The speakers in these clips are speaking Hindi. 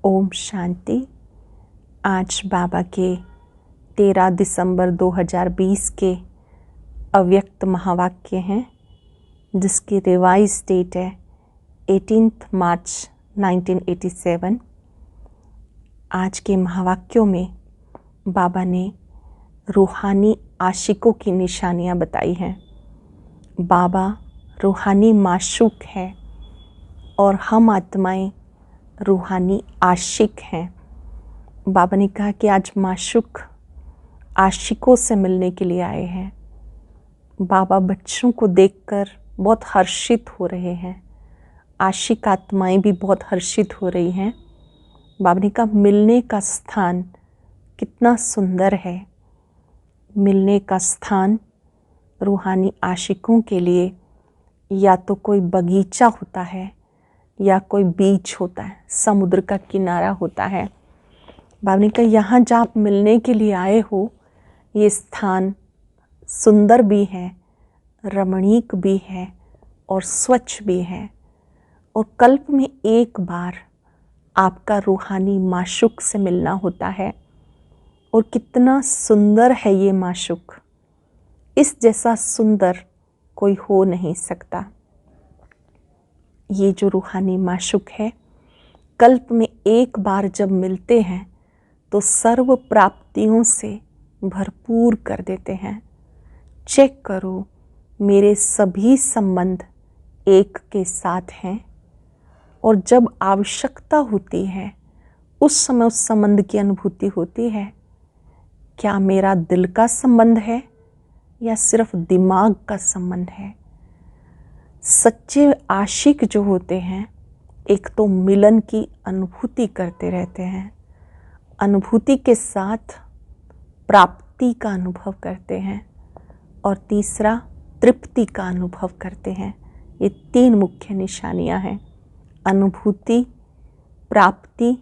ओम शांति। आज बाबा के 13 दिसंबर 2020 के अव्यक्त महावाक्य हैं, जिसकी रिवाइज डेट है 18 मार्च 1987। आज के महावाक्यों में बाबा ने रूहानी आशिकों की निशानियां बताई हैं। बाबा रूहानी माशूक है और हम आत्माएं रूहानी आशिक हैं। बाबा ने कहा कि आज माशूक आशिकों से मिलने के लिए आए हैं। बाबा बच्चों को देखकर बहुत हर्षित हो रहे हैं। आशिक आत्माएं भी बहुत हर्षित हो रही हैं। बाबा ने कहा मिलने का स्थान कितना सुंदर है। मिलने का स्थान रूहानी आशिकों के लिए या तो कोई बगीचा होता है या कोई बीच होता है, समुद्र का किनारा होता है। बाबा ने कहा यहाँ जहाँ आप मिलने के लिए आए हो, ये स्थान सुंदर भी है, रमणीक भी है और स्वच्छ भी है। और कल्प में एक बार आपका रूहानी माशूक से मिलना होता है। और कितना सुंदर है ये माशूक, इस जैसा सुंदर कोई हो नहीं सकता। ये जो रूहानी माशूक है, कल्प में एक बार जब मिलते हैं तो सर्व प्राप्तियों से भरपूर कर देते हैं। चेक करो, मेरे सभी संबंध एक के साथ हैं और जब आवश्यकता होती है उस समय उस संबंध की अनुभूति होती है। क्या मेरा दिल का संबंध है या सिर्फ दिमाग का संबंध है? सच्चे आशिक जो होते हैं, एक तो मिलन की अनुभूति करते रहते हैं, अनुभूति के साथ प्राप्ति का अनुभव करते हैं और तीसरा तृप्ति का अनुभव करते हैं। ये तीन मुख्य निशानियां हैं, अनुभूति, प्राप्ति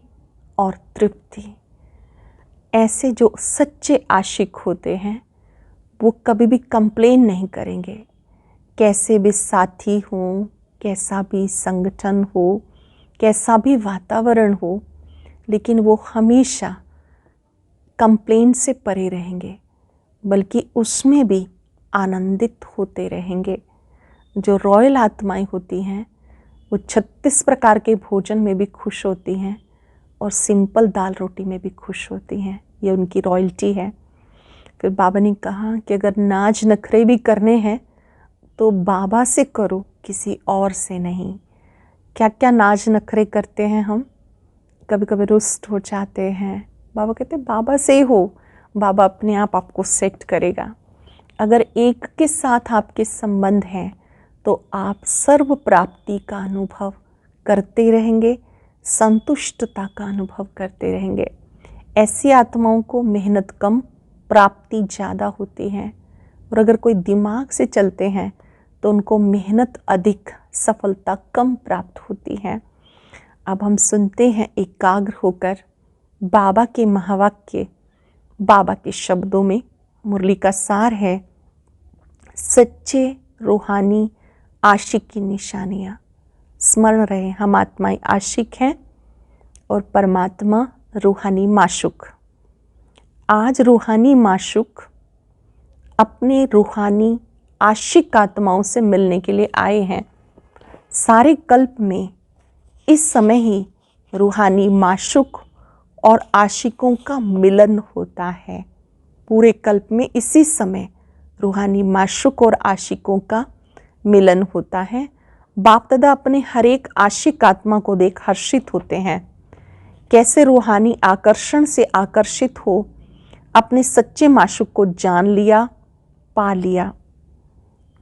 और तृप्ति। ऐसे जो सच्चे आशिक होते हैं वो कभी भी कंप्लेन नहीं करेंगे। कैसे भी साथी हो, कैसा भी संगठन हो, कैसा भी वातावरण हो, लेकिन वो हमेशा कंप्लेन से परे रहेंगे, बल्कि उसमें भी आनंदित होते रहेंगे। जो रॉयल आत्माएं होती हैं वो 36 प्रकार के भोजन में भी खुश होती हैं और सिंपल दाल रोटी में भी खुश होती हैं। ये उनकी रॉयल्टी है। फिर बाबा ने कहा कि अगर नाज नखरे भी करने हैं तो बाबा से करो, किसी और से नहीं। क्या क्या नाज नखरे करते हैं हम, कभी कभी रुष्ट हो जाते हैं। बाबा कहते हैं बाबा से हो, बाबा अपने आप आपको सेट करेगा। अगर एक के साथ आपके संबंध हैं तो आप सर्व प्राप्ति का अनुभव करते रहेंगे, संतुष्टता का अनुभव करते रहेंगे। ऐसी आत्माओं को मेहनत कम, प्राप्ति ज़्यादा होती है। और अगर कोई दिमाग से चलते हैं तो उनको मेहनत अधिक, सफलता कम प्राप्त होती है। अब हम सुनते हैं एकाग्र होकर बाबा के महावाक्य, बाबा के शब्दों में। मुरली का सार है सच्चे रूहानी आशिक की निशानियाँ। स्मरण रहे, हम आत्माएं आशिक हैं और परमात्मा रूहानी माशूक। आज रूहानी माशूक अपने रूहानी आशिक आत्माओं से मिलने के लिए आए हैं। सारे कल्प में इस समय ही रूहानी माशूक और आशिकों का मिलन होता है। पूरे कल्प में इसी समय रूहानी माशूक और आशिकों का मिलन होता है। बाप दादा अपने हर एक आशिक आत्मा को देख हर्षित होते हैं। कैसे रूहानी आकर्षण से आकर्षित हो अपने सच्चे माशूक को जान लिया, पा लिया।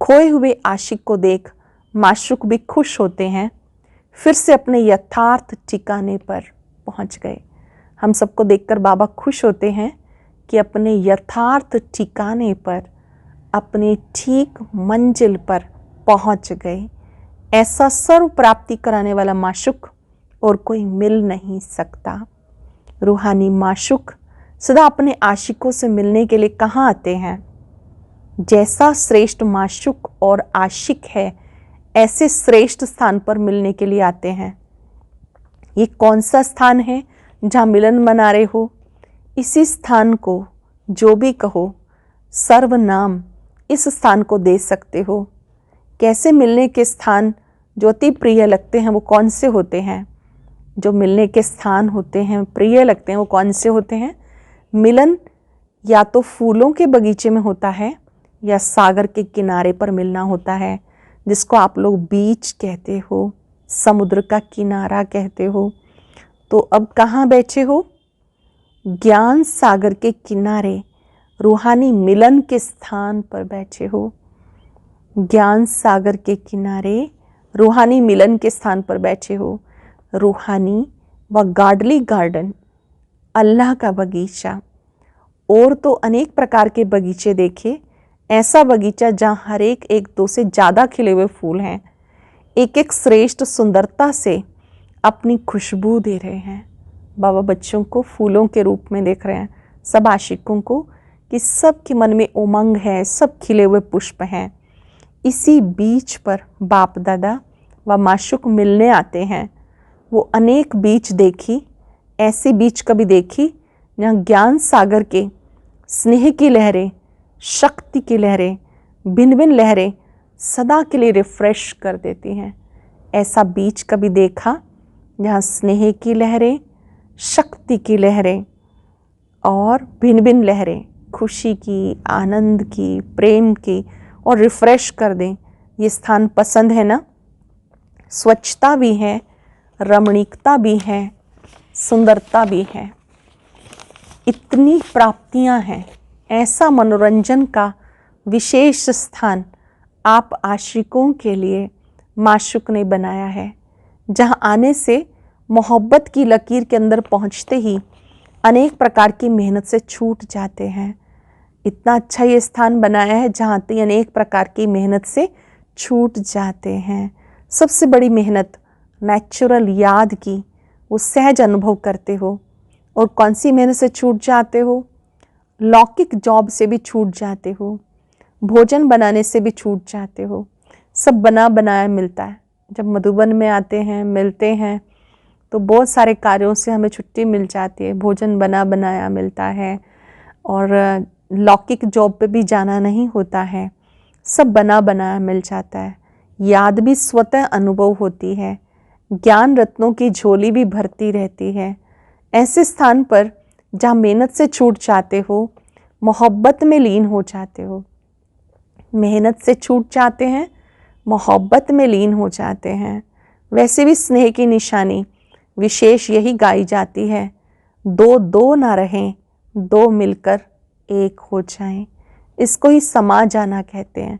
खोए हुए आशिक को देख माशूक भी खुश होते हैं, फिर से अपने यथार्थ ठिकाने पर पहुंच गए। हम सबको देखकर बाबा खुश होते हैं कि अपने यथार्थ ठिकाने पर, अपने ठीक मंजिल पर पहुंच गए। ऐसा सर्व प्राप्ति कराने वाला माशूक और कोई मिल नहीं सकता। रूहानी माशूक सदा अपने आशिकों से मिलने के लिए कहाँ आते हैं? जैसा श्रेष्ठ माशूक और आशिक है, ऐसे श्रेष्ठ स्थान पर मिलने के लिए आते हैं। ये कौन सा स्थान है जहाँ मिलन मना रहे हो? इसी स्थान को जो भी कहो सर्वनाम इस स्थान को दे सकते हो। कैसे मिलने के स्थान जो अति प्रिय लगते हैं वो कौन से होते हैं? जो मिलने के स्थान होते हैं प्रिय लगते हैं वो कौन से होते हैं? मिलन या तो फूलों के बगीचे में होता है या सागर के किनारे पर मिलना होता है, जिसको आप लोग बीच कहते हो, समुद्र का किनारा कहते हो। तो अब कहाँ बैठे हो? ज्ञान सागर के किनारे रूहानी मिलन के स्थान पर बैठे हो। ज्ञान सागर के किनारे रूहानी मिलन के स्थान पर बैठे हो। रूहानी व गाडली गार्डन, अल्लाह का बगीचा। और तो अनेक प्रकार के बगीचे देखे, ऐसा बगीचा जहाँ हर एक दो से ज़्यादा खिले हुए फूल हैं, एक एक श्रेष्ठ सुंदरता से अपनी खुशबू दे रहे हैं। बाबा बच्चों को फूलों के रूप में देख रहे हैं, सब आशिकों को, कि सब के मन में उमंग है, सब खिले हुए पुष्प हैं। इसी बीच पर बाप दादा व माशुक मिलने आते हैं। वो अनेक बीच देखी, ऐसी बीच कभी देखी जहाँ ज्ञान सागर के स्नेह की लहरें, शक्ति की लहरें, भिन्न भिन्न लहरें सदा के लिए रिफ्रेश कर देती हैं। ऐसा बीच कभी देखा जहाँ स्नेह की लहरें, शक्ति की लहरें और भिन्न भिन्न लहरें, खुशी की, आनंद की, प्रेम की, और रिफ्रेश कर दें। ये स्थान पसंद है ना? स्वच्छता भी है, रमणीकता भी है, सुंदरता भी है, इतनी प्राप्तियां हैं। ऐसा मनोरंजन का विशेष स्थान आप आशिकों के लिए माशुक ने बनाया है, जहां आने से मोहब्बत की लकीर के अंदर पहुंचते ही अनेक प्रकार की मेहनत से छूट जाते हैं। इतना अच्छा ये स्थान बनाया है जहाँ ते अनेक प्रकार की मेहनत से छूट जाते हैं। सबसे बड़ी मेहनत नेचुरल याद की, वो सहज अनुभव करते हो। और कौन सी मेहनत से छूट जाते हो? लौकिक जॉब से भी छूट जाते हो, भोजन बनाने से भी छूट जाते हो। सब बना बनाया मिलता है। जब मधुबन में आते हैं, मिलते हैं, तो बहुत सारे कार्यों से हमें छुट्टी मिल जाती है। भोजन बना बनाया मिलता है और लौकिक जॉब पे भी जाना नहीं होता है। सब बना बनाया मिल जाता है। याद भी स्वतः अनुभव होती है। ज्ञान रत्नों की झोली भी भरती रहती है। ऐसे स्थान पर जहाँ मेहनत से छूट जाते हो, मोहब्बत में लीन हो जाते हो। मेहनत से छूट जाते हैं, मोहब्बत में लीन हो जाते हैं। वैसे भी स्नेह की निशानी विशेष यही गाई जाती है, दो दो ना रहें, दो मिलकर एक हो जाएं। इसको ही समा जाना कहते हैं।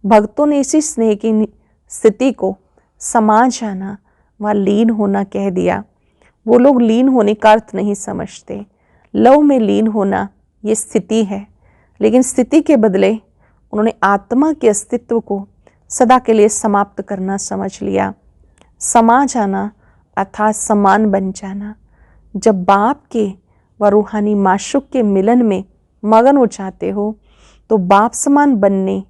भक्तों ने इसी स्नेह की स्थिति को समा जाना व लीन होना कह दिया। वो लोग लीन होने का अर्थ नहीं समझते। लव में लीन होना ये स्थिति है, लेकिन स्थिति के बदले उन्होंने आत्मा के अस्तित्व को सदा के लिए समाप्त करना समझ लिया। समा जाना अर्थात समान बन जाना। जब बाप के व रूहानी माशुक के मिलन में मगन हो जाते हो, तो बाप समान बनने,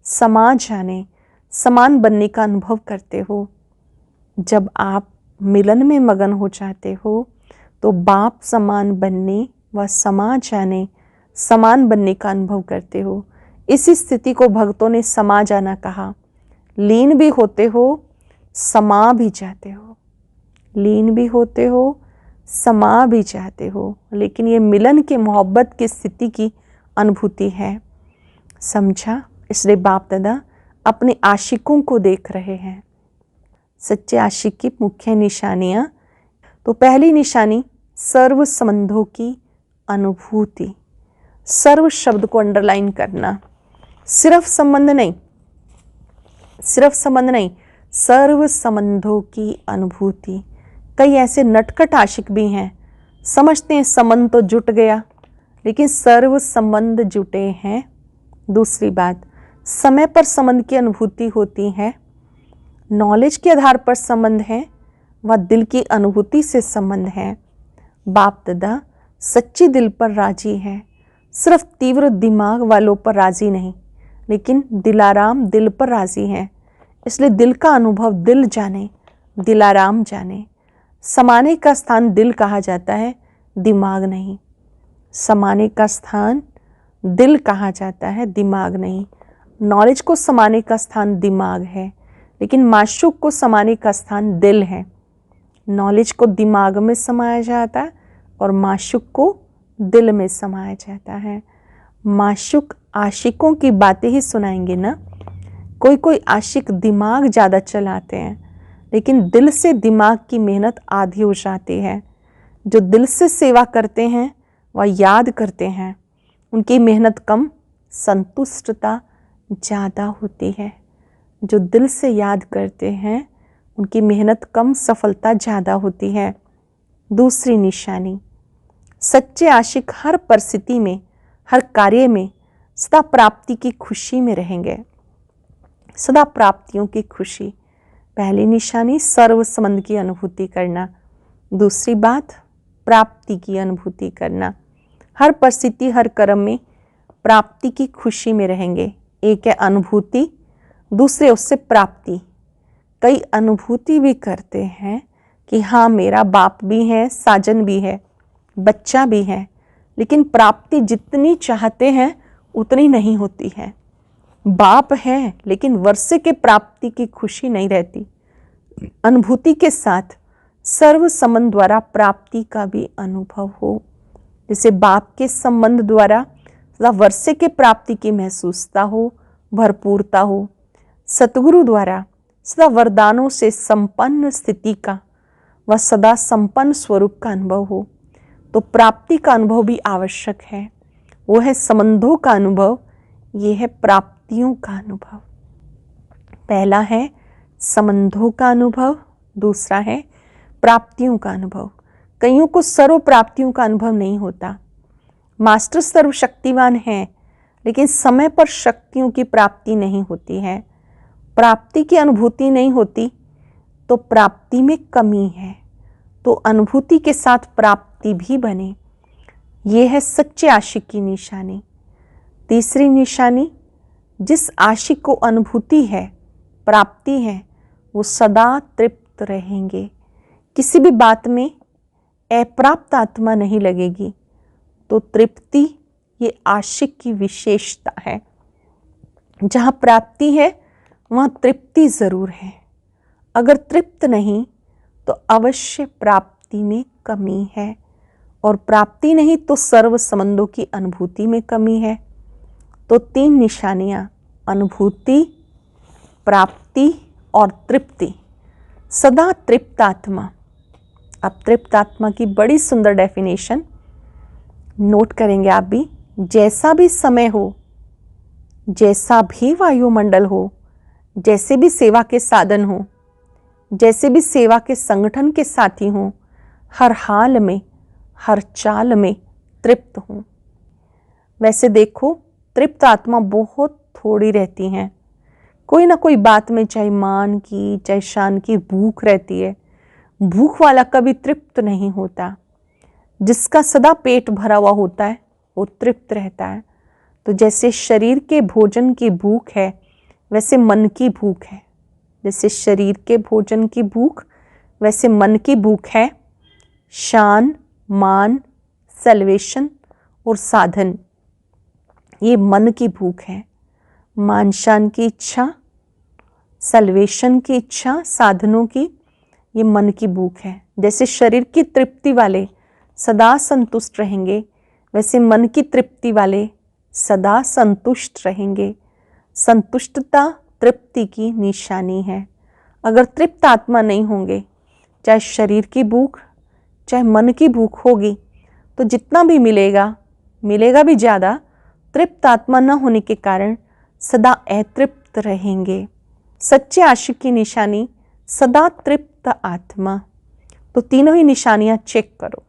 समा जाने, समान बनने का अनुभव करते हो। जब आप मिलन में मगन हो जाते हो, तो बाप समान बनने व समा जाने, समान बनने का अनुभव करते हो। इसी स्थिति को भक्तों ने समा जाना कहा। लीन भी होते हो, समा भी जाते हो। लीन भी होते हो, समा भी जाते हो, लेकिन ये मिलन के मोहब्बत की स्थिति की अनुभूति है। समझा? इसलिए बाप दादा अपने आशिकों को देख रहे हैं। सच्चे आशिक की मुख्य निशानियाँ। तो पहली निशानी सर्व संबंधों की अनुभूति। सर्व शब्द को अंडरलाइन करना। सिर्फ संबंध नहीं, सिर्फ संबंध नहीं, सर्व संबंधों की अनुभूति। कई ऐसे नटखट आशिक भी हैं, समझते हैं संबंध तो जुट गया, लेकिन सर्व संबंध जुटे हैं। दूसरी बात, समय पर संबंध की अनुभूति होती है, नॉलेज के आधार पर संबंध है व दिल की अनुभूति से संबंध है। बाप दादा सच्ची दिल पर राजी है, सिर्फ तीव्र दिमाग वालों पर राजी नहीं, लेकिन दिलाराम दिल पर राजी हैं। इसलिए दिल का अनुभव दिल जाने, दिलाराम जाने। समाने का स्थान दिल कहा जाता है, दिमाग नहीं। समाने का स्थान दिल कहा जाता है, दिमाग नहीं। नॉलेज को समाने का स्थान दिमाग है, लेकिन माशूक को समाने का स्थान दिल है। नॉलेज को दिमाग में समाया जाता है और माशूक को दिल में समाया जाता है। माशूक आशिकों की बातें ही सुनाएंगे ना। कोई कोई आशिक दिमाग ज़्यादा चलाते हैं, लेकिन दिल से दिमाग की मेहनत आधी हो जाती है। जो दिल से सेवा करते हैं वह याद करते हैं, उनकी मेहनत कम, संतुष्टता ज़्यादा होती है। जो दिल से याद करते हैं उनकी मेहनत कम, सफलता ज़्यादा होती है। दूसरी निशानी, सच्चे आशिक हर परिस्थिति में, हर कार्य में सदा प्राप्ति की खुशी में रहेंगे, सदा प्राप्तियों की खुशी। पहली निशानी सर्व संबंध की अनुभूति करना। दूसरी बात प्राप्ति की अनुभूति करना। हर परिस्थिति, हर कर्म में प्राप्ति की खुशी में रहेंगे। एक है अनुभूति, दूसरे उससे प्राप्ति। कई अनुभूति भी करते हैं कि हाँ मेरा बाप भी है, साजन भी है, बच्चा भी है, लेकिन प्राप्ति जितनी चाहते हैं उतनी नहीं होती है। बाप है लेकिन वर्षे के प्राप्ति की खुशी नहीं रहती। अनुभूति के साथ सर्व संबंध द्वारा प्राप्ति का भी अनुभव हो। जैसे बाप के संबंध द्वारा सदा वर्षे के प्राप्ति की महसूसता हो, भरपूरता हो। सतगुरु द्वारा सदा वरदानों से संपन्न स्थिति का व सदा संपन्न स्वरूप का अनुभव हो, तो प्राप्ति का अनुभव भी आवश्यक है। वो है संबंधों का अनुभव, ये है प्राप्तियों का अनुभव। पहला है संबंधों का अनुभव, दूसरा है प्राप्तियों का अनुभव। कईयों को सर्व प्राप्तियों का अनुभव नहीं होता। मास्टर सर्वशक्तिवान है, लेकिन समय पर शक्तियों की प्राप्ति नहीं होती है। प्राप्ति की अनुभूति नहीं होती तो प्राप्ति में कमी है, तो अनुभूति के साथ प्राप्ति भी बने। ये है सच्चे आशिक की निशानी। तीसरी निशानी, जिस आशिक को अनुभूति है, प्राप्ति है, वो सदा तृप्त रहेंगे। किसी भी बात में अप्राप्त आत्मा नहीं लगेगी। तो तृप्ति ये आशिक की विशेषता है। जहाँ प्राप्ति है वहाँ तृप्ति ज़रूर है। अगर तृप्त नहीं तो अवश्य प्राप्ति में कमी है, और प्राप्ति नहीं तो सर्व संबंधों की अनुभूति में कमी है। तो तीन निशानियाँ, अनुभूति, प्राप्ति और तृप्ति। सदा तृप्त आत्मा। अब तृप्त आत्मा की बड़ी सुंदर डेफिनेशन नोट करेंगे आप भी। जैसा भी समय हो, जैसा भी वायुमंडल हो, जैसे भी सेवा के साधन हो, जैसे भी सेवा के संगठन के साथी हों, हर हाल में, हर चाल में तृप्त हूँ। वैसे देखो, तृप्त आत्मा बहुत थोड़ी रहती हैं। कोई ना कोई बात में चाहे मान की चाहे शान की भूख रहती है। भूख वाला कभी तृप्त नहीं होता। जिसका सदा पेट भरा हुआ होता है वो तृप्त रहता है। तो जैसे शरीर के भोजन की भूख है, वैसे मन की भूख है। जैसे शरीर के भोजन की भूख, वैसे मन की भूख है। शान, मान, सैल्वेशन और साधन, ये मन की भूख है। मान शान की इच्छा, सैल्वेशन की इच्छा, साधनों की, ये मन की भूख है। जैसे शरीर की तृप्ति वाले सदा संतुष्ट रहेंगे, वैसे मन की तृप्ति वाले सदा संतुष्ट रहेंगे। संतुष्टता तृप्ति की निशानी है। अगर तृप्त आत्मा नहीं होंगे, चाहे शरीर की भूख चाहे मन की भूख होगी, तो जितना भी मिलेगा, मिलेगा भी ज़्यादा। तृप्त आत्मा न होने के कारण सदा अतृप्त रहेंगे। सच्चे आशिक की निशानी सदा तृप्त आत्मा। तो तीनों ही निशानियां चेक करो।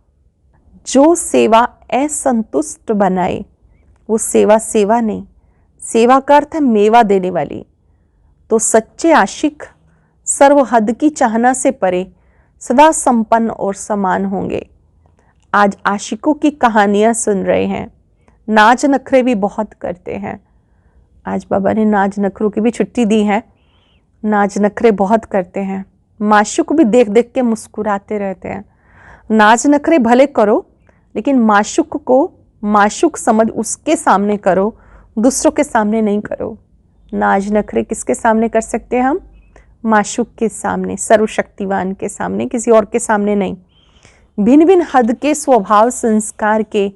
जो सेवा असंतुष्ट बनाए वो सेवा सेवा नहीं। सेवा का अर्थ है मेवा देने वाली। तो सच्चे आशिक सर्व हद की चाहना से परे सदा संपन्न और समान होंगे। आज आशिकों की कहानियां सुन रहे हैं। नाच नखरे भी बहुत करते हैं। आज बाबा ने नाच नखरों की भी छुट्टी दी है। नाच नखरे बहुत करते हैं। माशूक भी देख देख के मुस्कुराते रहते हैं। नाज नखरे भले करो, लेकिन माशूक को माशूक समझ उसके सामने करो, दूसरों के सामने नहीं करो। नाज नखरे किसके सामने कर सकते हैं हम? माशूक के सामने, सर्वशक्तिवान के सामने, किसी और के सामने नहीं। भिन्न भिन्न हद के स्वभाव संस्कार के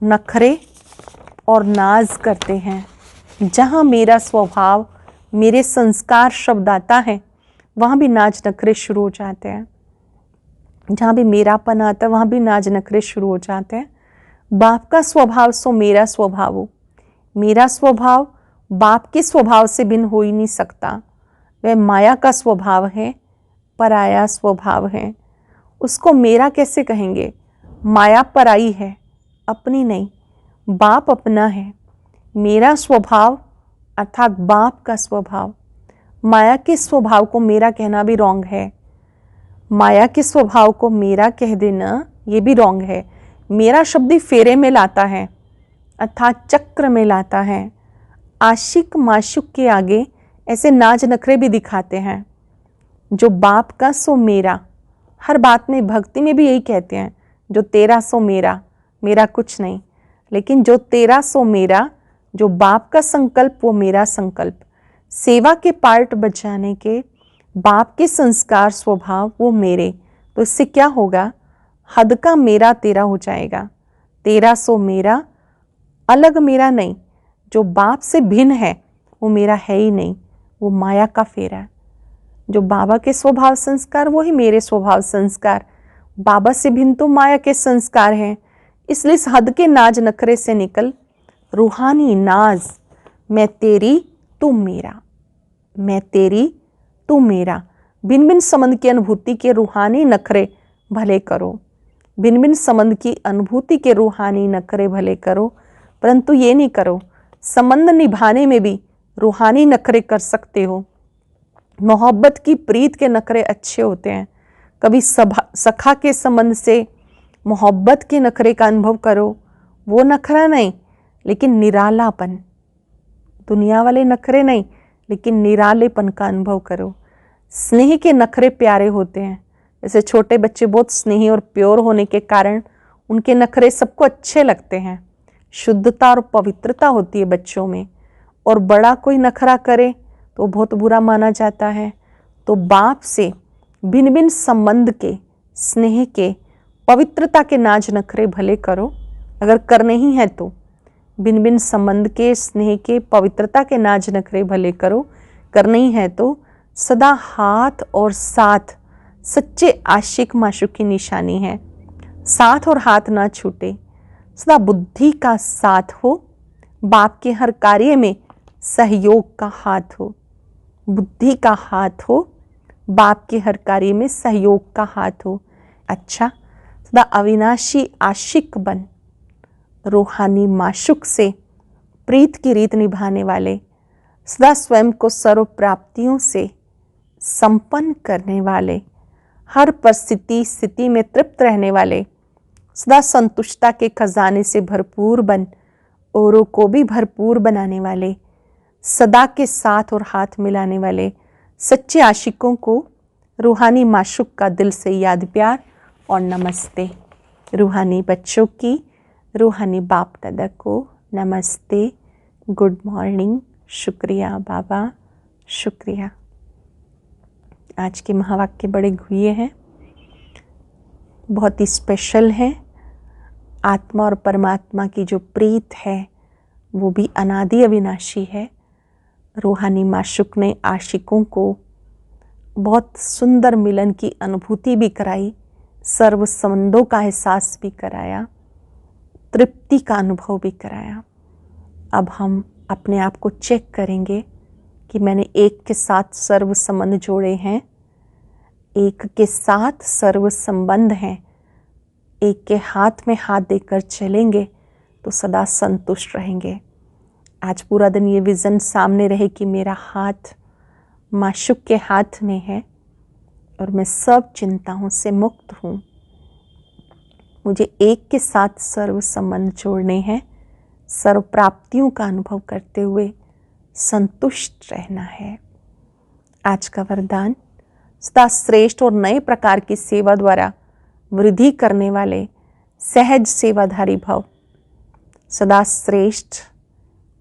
नखरे और नाज करते हैं। जहाँ मेरा स्वभाव, मेरे संस्कार शब्द आता है, वहाँ भी नाज नखरे शुरू हो जाते हैं। जहाँ भी मेरापन आता है, वहाँ भी नाज नखरे शुरू हो जाते हैं। बाप का स्वभाव सो मेरा स्वभाव हो। मेरा स्वभाव बाप के स्वभाव से भिन्न हो ही नहीं सकता। वह माया का स्वभाव है, पराया स्वभाव है। उसको मेरा कैसे कहेंगे? माया पराई है, अपनी नहीं। बाप अपना है। मेरा स्वभाव अर्थात बाप का स्वभाव। माया के स्वभाव को मेरा कहना भी रॉन्ग है। माया के स्वभाव को मेरा कह देना ये भी रॉन्ग है। मेरा शब्द ही फेरे में लाता है, अर्थात चक्र में लाता है। आशिक माशुक के आगे ऐसे नाज नखरे भी दिखाते हैं। जो बाप का सो मेरा, हर बात में, भक्ति में भी यही कहते हैं, जो तेरा सो मेरा, मेरा कुछ नहीं। लेकिन जो तेरा सो मेरा, जो बाप का संकल्प वो मेरा संकल्प। सेवा के पार्ट बजाने के बाप के संस्कार स्वभाव वो मेरे। तो इससे क्या होगा? हद का मेरा तेरा हो जाएगा। तेरा सो मेरा, अलग मेरा नहीं। जो बाप से भिन्न है वो मेरा है ही नहीं, वो माया का फेरा है। जो बाबा के स्वभाव संस्कार वो ही मेरे स्वभाव संस्कार। बाबा से भिन्न तो माया के संस्कार हैं। इसलिए इस हद के नाज नखरे से निकल रूहानी नाज, मैं तेरी तू मेरा, मैं तेरी तू मेरा। भिन्न भिन्न संबंध की अनुभूति के रूहानी नखरे भले करो। भिन्न भिन्न संबंध की अनुभूति के रूहानी नखरे भले करो, परंतु ये नहीं करो संबंध निभाने में भी रूहानी नखरे कर सकते हो। मोहब्बत की प्रीत के नखरे अच्छे होते हैं। कभी सखा के संबंध से मोहब्बत के नखरे का अनुभव करो, वो नखरा नहीं लेकिन निरालापन। दुनिया वाले नखरे नहीं, लेकिन निरालेपन का अनुभव करो। स्नेह के नखरे प्यारे होते हैं। जैसे छोटे बच्चे बहुत स्नेही और प्योर होने के कारण उनके नखरे सबको अच्छे लगते हैं। शुद्धता और पवित्रता होती है बच्चों में। और बड़ा कोई नखरा करे तो बहुत बुरा माना जाता है। तो बाप से भिन्न भिन्न संबंध के, स्नेह के, पवित्रता के नाज नखरे भले करो। अगर करने ही है तो भिन्न भिन्न संबंध के, स्नेह के, पवित्रता के नाज नखरे भले करो। करने ही है तो सदा हाथ और साथ सच्चे आशिक माशूक की निशानी है। साथ और हाथ ना छूटे। सदा बुद्धि का साथ हो। बाप के हर कार्य में सहयोग का हाथ हो। बुद्धि का हाथ हो। बाप के हर कार्य में सहयोग का हाथ हो। अच्छा, सदा अविनाशी आशिक बन। रूहानी माशुक से प्रीत की रीत निभाने वाले, सदा स्वयं को सर्व प्राप्तियों से संपन्न करने वाले, हर परिस्थिति स्थिति में तृप्त रहने वाले, सदा संतुष्टता के खजाने से भरपूर बन, औरों को भी भरपूर बनाने वाले, सदा के साथ और हाथ मिलाने वाले सच्चे आशिकों को रूहानी माशुक का दिल से याद प्यार और नमस्ते। रूहानी बच्चों की रूहानी बाप दादा को नमस्ते, गुड मॉर्निंग, शुक्रिया बाबा, शुक्रिया। आज के महावाक्य बड़े गुह्य हैं, बहुत ही स्पेशल हैं। आत्मा और परमात्मा की जो प्रीत है वो भी अनादि अविनाशी है। रूहानी माशुक ने आशिकों को बहुत सुंदर मिलन की अनुभूति भी कराई, सर्व संबंधों का एहसास भी कराया, तृप्ति का अनुभव भी कराया। अब हम अपने आप को चेक करेंगे कि मैंने एक के साथ सर्व संबंध जोड़े हैं, एक के साथ सर्व संबंध हैं, एक के हाथ में हाथ देकर चलेंगे तो सदा संतुष्ट रहेंगे। आज पूरा दिन ये विज़न सामने रहे कि मेरा हाथ माशुक के हाथ में है और मैं सब चिंताओं से मुक्त हूँ। मुझे एक के साथ सर्व संबंध जोड़ने हैं, सर्व प्राप्तियों का अनुभव करते हुए संतुष्ट रहना है। आज का वरदान, सदा श्रेष्ठ और नए प्रकार की सेवा द्वारा वृद्धि करने वाले सहज सेवाधारी भव। सदा श्रेष्ठ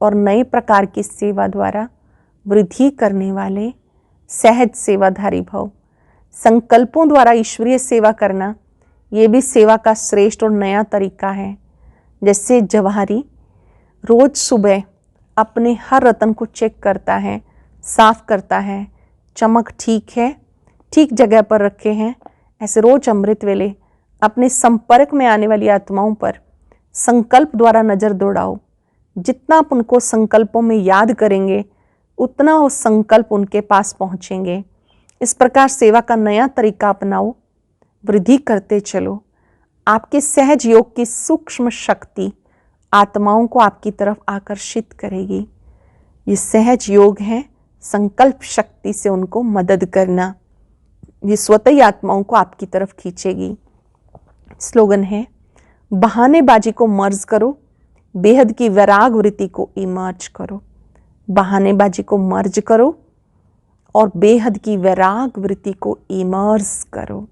और नए प्रकार की सेवा द्वारा वृद्धि करने वाले सहज सेवाधारी भव। संकल्पों द्वारा ईश्वरीय सेवा करना ये भी सेवा का श्रेष्ठ और नया तरीका है। जैसे जवाहरी रोज सुबह अपने हर रत्न को चेक करता है, साफ करता है, चमक ठीक है, ठीक जगह पर रखे हैं। ऐसे रोज अमृत वेले अपने संपर्क में आने वाली आत्माओं पर संकल्प द्वारा नजर दौड़ाओ। जितना आप उनको संकल्पों में याद करेंगे उतना वो संकल्प उनके पास पहुंचेंगे। इस प्रकार सेवा का नया तरीका अपनाओ, वृद्धि करते चलो। आपके सहज योग की सूक्ष्म शक्ति आत्माओं को आपकी तरफ आकर्षित करेगी। ये सहज योग है संकल्प शक्ति से उनको मदद करना। ये स्वतः ही आत्माओं को आपकी तरफ खींचेगी। स्लोगन है, बहानेबाजी को मर्ज करो, बेहद की वैराग वृत्ति को इमर्ज करो। बहानेबाजी को मर्ज करो और बेहद की वैराग वृत्ति को इमर्ज करो।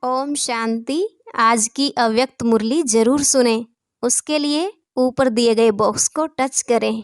ओम शांति। आज की अव्यक्त मुरली जरूर सुने। उसके लिए ऊपर दिए गए बॉक्स को टच करें।